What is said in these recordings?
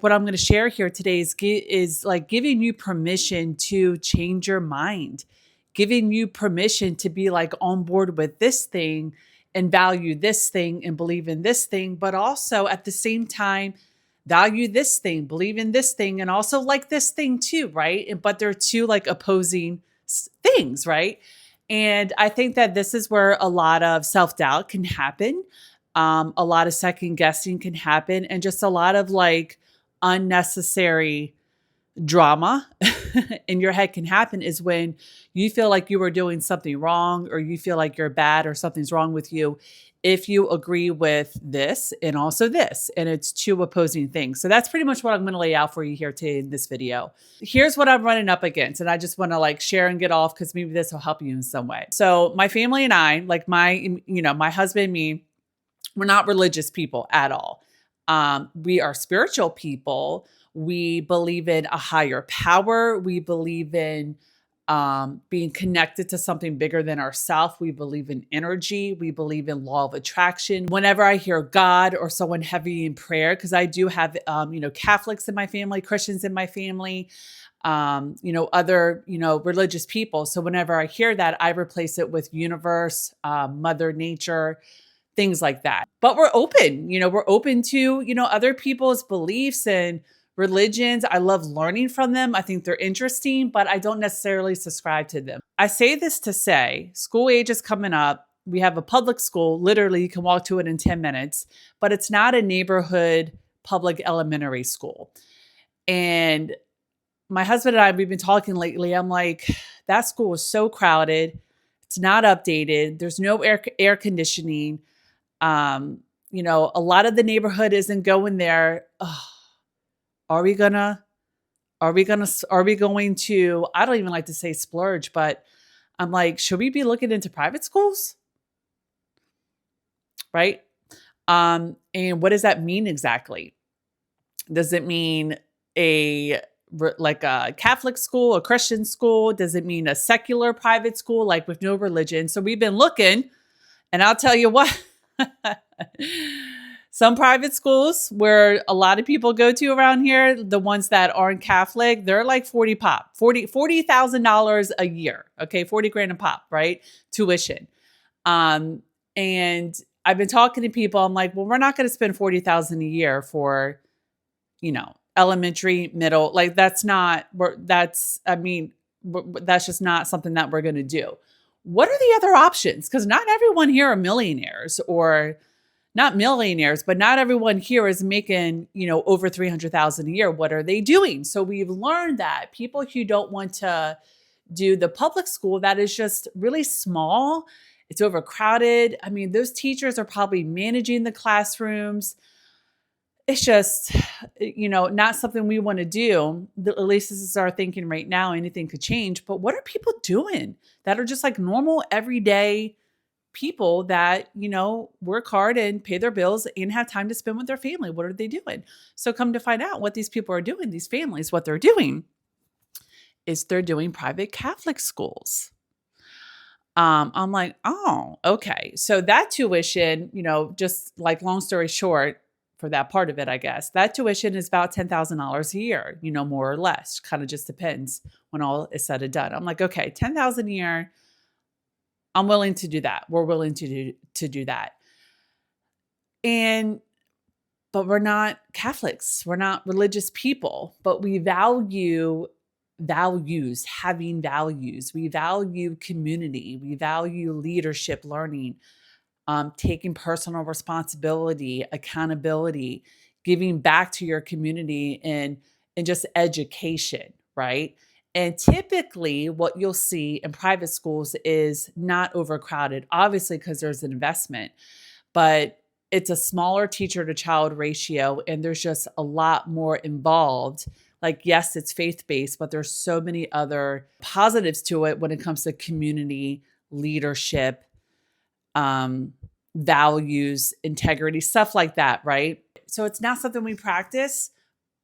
What I'm going to share here today is like giving you permission to change your mind, giving you permission to be like on board with this thing and value this thing and believe in this thing, but also at the same time, value this thing, believe in this thing, and also like this thing too, right? But they're two like opposing things, right? And I think that this is where a lot of self-doubt can happen. A lot of second guessing can happen, and just a lot of like unnecessary drama in your head can happen is when you feel like you are doing something wrong, or you feel like you're bad or something's wrong with you if you agree with this and also this, and it's two opposing things. So that's pretty much what I'm going to lay out for you here today in this video. Here's what I'm running up against, and I just want to like share and get off because maybe this will help you in some way. So my family and I, like my husband and me, we're not religious people at all. We are spiritual people. We believe in a higher power. We believe in being connected to something bigger than ourselves. We believe in energy. We believe in law of attraction. Whenever I hear God or someone heavy in prayer, because I do have, Catholics in my family, Christians in my family, other, religious people. So whenever I hear that, I replace it with universe, mother nature, things like that. But we're open, we're open to, other people's beliefs and religions. I love learning from them. I think they're interesting, but I don't necessarily subscribe to them. I say this to say school age is coming up. We have a public school. Literally, you can walk to it in 10 minutes, but it's not a neighborhood public elementary school. And my husband and I, we've been talking lately. I'm like, that school is so crowded. It's not updated. There's no air conditioning. A lot of the neighborhood isn't going there. Ugh. Are we going to, I don't even like to say splurge, but I'm like, should we be looking into private schools? Right. And what does that mean exactly? Does it mean like a Catholic school, a Christian school? Does it mean a secular private school, like with no religion? So we've been looking, and I'll tell you what, some private schools where a lot of people go to around here, the ones that aren't Catholic, they're like $40,000 a year. Okay. 40 grand a pop, right? Tuition. And I've been talking to people. I'm like, well, we're not going to spend 40,000 a year for, elementary, middle, like that's just not something that we're going to do. What are the other options? Because not everyone here are millionaires, or not millionaires, but not everyone here is making, over 300,000 a year. What are they doing? So we've learned that people who don't want to do the public school, that is just really small, it's overcrowded. I mean, those teachers are probably managing the classrooms. It's just, not something we want to do. At least this is our thinking right now. Anything could change. But what are people doing that are just like normal, everyday people that, work hard and pay their bills and have time to spend with their family? What are they doing? So come to find out what these people are doing, these families, what they're doing is they're doing private Catholic schools. I'm like, oh, okay. So that tuition, just like long story short, for that part of it, I guess, that tuition is about $10,000 a year, more or less, kind of just depends when all is said and done. I'm like, okay, 10,000 a year. I'm willing to do that. We're willing to do that. But we're not Catholics. We're not religious people, but we value having values. We value community. We value leadership, learning, taking personal responsibility, accountability, giving back to your community, and just education, right? And typically what you'll see in private schools is not overcrowded, obviously, because there's an investment, but it's a smaller teacher to child ratio, and there's just a lot more involved. Like, yes, it's faith-based, but there's so many other positives to it when it comes to community, leadership, values, integrity, stuff like that, right? So it's not something we practice,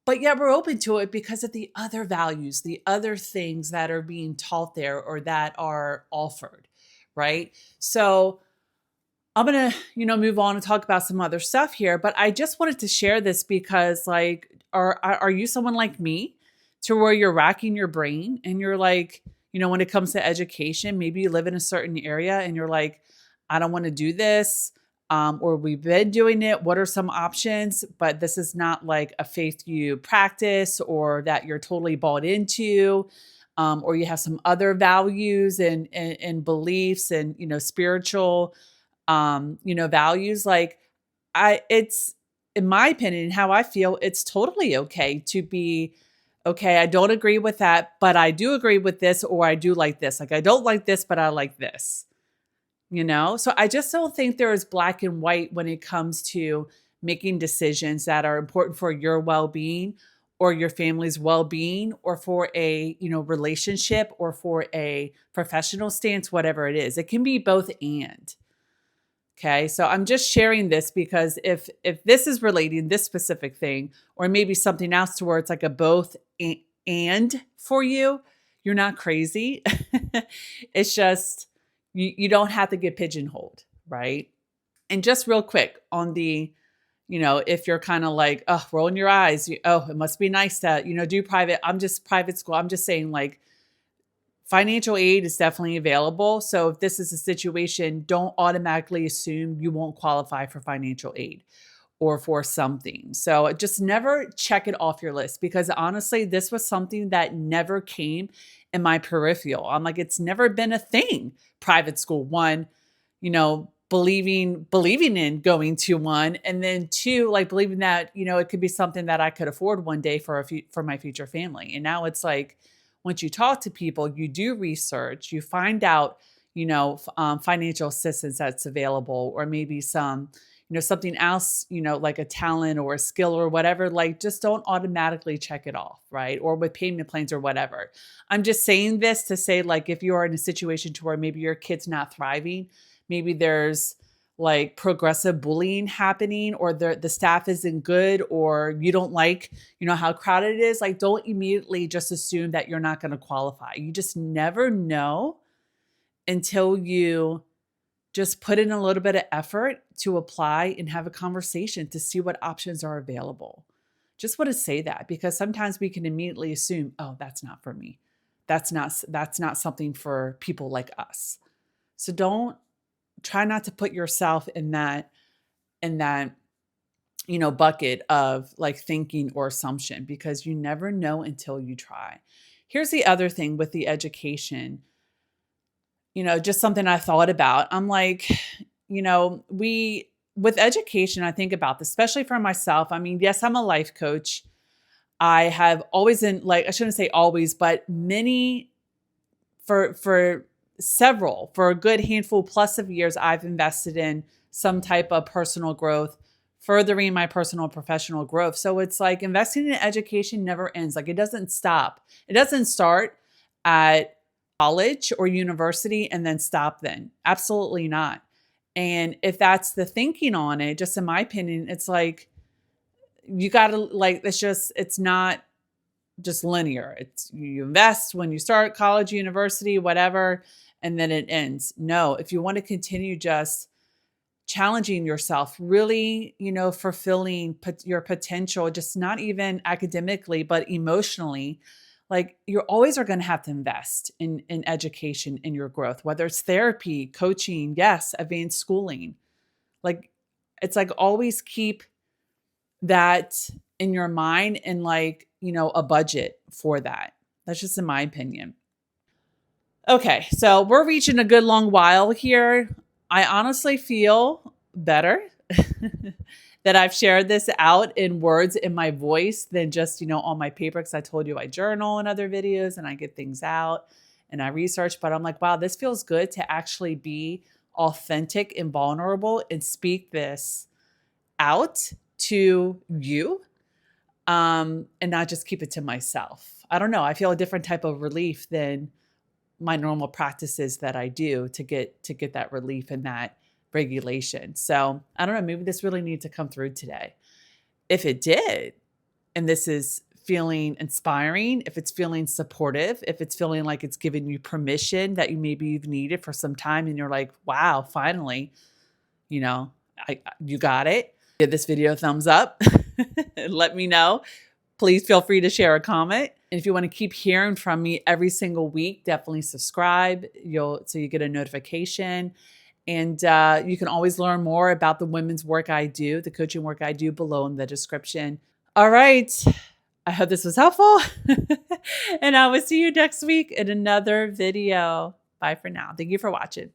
but yet we're open to it because of the other values, the other things that are being taught there or that are offered, right? So I'm going to, move on and talk about some other stuff here, but I just wanted to share this because like, are you someone like me to where you're racking your brain and you're like, when it comes to education, maybe you live in a certain area and you're like, I don't want to do this. Or we've been doing it. What are some options? But this is not like a faith you practice or that you're totally bought into. Or you have some other values and beliefs and, spiritual values. Like it's in my opinion, how I feel, it's totally okay to be okay. I don't agree with that, but I do agree with this, or I do like this. Like I don't like this, but I like this. So I just don't think there is black and white when it comes to making decisions that are important for your well-being or your family's well-being or for a, relationship or for a professional stance, whatever it is. It can be both and. Okay, so I'm just sharing this because if this is relating this specific thing, or maybe something else to where it's like a both and for you, you're not crazy. It's just you don't have to get pigeonholed, right? And just real quick on the, if you're kind of like, oh, rolling your eyes, oh, it must be nice to, do private. I'm just private school. I'm just saying like financial aid is definitely available. So if this is a situation, don't automatically assume you won't qualify for financial aid or for something. So just never check it off your list, because honestly, this was something that never came in my peripheral. I'm like, it's never been a thing. Private school, one, believing in going to one, and then two, like believing that, it could be something that I could afford one day for for my future family. And now it's like, once you talk to people, you do research, you find out, financial assistance that's available, or maybe some, something else, like a talent or a skill or whatever. Like, just don't automatically check it off, right? Or with payment plans or whatever. I'm just saying this to say, like, if you are in a situation to where maybe your kid's not thriving, maybe there's like progressive bullying happening, or the staff isn't good, or you don't like, how crowded it is, like don't immediately just assume that you're not going to qualify. You just never know until you just put in a little bit of effort to apply and have a conversation to see what options are available. Just want to say that because sometimes we can immediately assume, oh, that's not for me. That's not something for people like us. So don't try not to put yourself in that bucket of like thinking or assumption, because you never know until you try. Here's the other thing with the education, just something I thought about. I'm like, with education, I think about this, especially for myself. I mean, yes, I'm a life coach. I have always I shouldn't say always, but many for several, for a good handful plus of years, I've invested in some type of personal growth, furthering my personal and professional growth. So it's like investing in education never ends. Like it doesn't stop. It doesn't start at college or university and then stop then. Absolutely not. And if that's the thinking on it, just in my opinion, it's like, you got to like, it's not just linear. It's you invest when you start college, university, whatever, and then it ends. No, if you want to continue just challenging yourself, really, fulfilling your potential, just not even academically, but emotionally, like you always are going to have to invest in education, in your growth, whether it's therapy, coaching, yes, advanced schooling. Like it's like always keep that in your mind and like, a budget for that. That's just in my opinion. Okay, so we're reaching a good long while here. I honestly feel better that I've shared this out in words in my voice than just, on my paper. Because I told you I journal in other videos and I get things out and I research. But I'm like, wow, this feels good to actually be authentic and vulnerable and speak this out to you, and not just keep it to myself. I don't know. I feel a different type of relief than my normal practices that I do to get that relief and that regulation. So I don't know, maybe this really needs to come through today. If it did, and this is feeling inspiring, if it's feeling supportive, if it's feeling like it's giving you permission that you maybe you've needed for some time and you're like, wow, finally, You got it. Give this video a thumbs up. Let me know. Please feel free to share a comment. And if you want to keep hearing from me every single week, definitely subscribe. So you get a notification. And you can always learn more about the women's work I do, the coaching work I do, below in the description. All right. I hope this was helpful. And I will see you next week in another video. Bye for now. Thank you for watching.